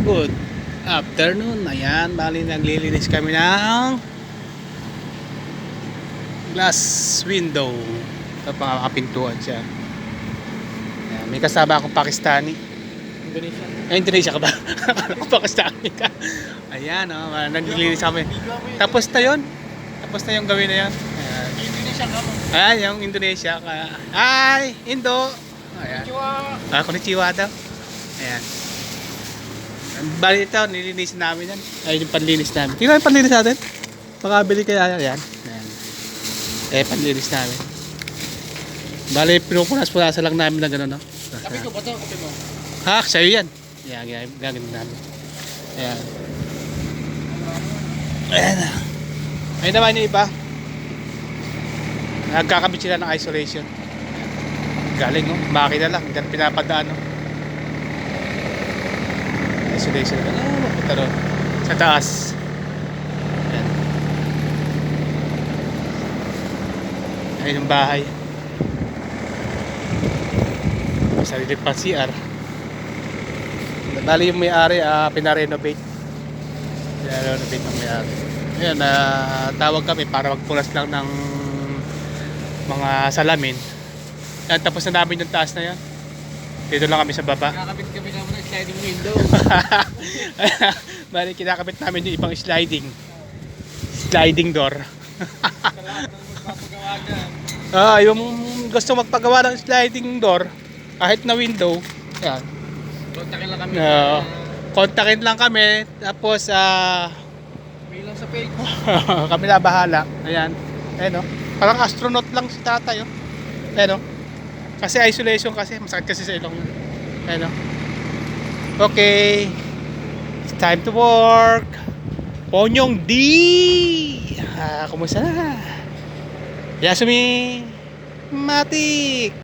Good afternoon. Ayan, bali naglilinis kami ng glass window. Ito pangakapintuan siya. Ayan, may kasama akong Pakistani. Indonesia. Indonesia ka ba? Akala ko Pakistani ka. Ayan, naglilinis kami. Tapos na yun. Tapos na yung gawin na yan. Ayan. Indonesia ka mo. Ayan, yung Indonesia. Hi, Indo. Ayan. Konnichiwa daw. Ayan. Bali ito, nilinisin namin yan. Ay, yung panlinis namin. Tingnan yung panlinis natin. Makabili kaya yan. Ayan. Panlinis namin. Bali, pinupunas-punasan lang namin na gano'n, no? Kape ko ba ito? Kape mo? Ha, sa'yo yan. Ayan, gagawin namin. Ayan. Ayan na. Ayun naman yung iba. Nagkakabit sila ng isolation. Galing, no? Makina lang. Diyan pinapadaan, no? Isolation. Mapunta ron. Sa taas. Ayan. Ayun yung bahay. Sarili pa CR. Bali yung may-ari, pinarenovate. Pinarenovate ng may-ari. Ayan, tawag kami para magpunas lang ng mga salamin. Ayan, tapos na namin yung taas na yan. Dito lang kami sa baba. Kakabit kami naman ng sliding window. Bali, kinakabit namin yung ibang sliding door. Salamat ng magpapagawa ka. Yung gusto magpagawa ng sliding door, kahit na window, yan. Kontakin lang kami. Kontakin lang kami, tapos May lang sa page. kami na bahala. Ayan. Ayan, oh. Parang astronaut lang si tatay, oh. Ayan, oh. Kasi isolation kasi, masakit kasi sa ilong. Ayan, oh. Okay. It's time to work. Ponyong D! Kumusta na? Yasumi! Matik!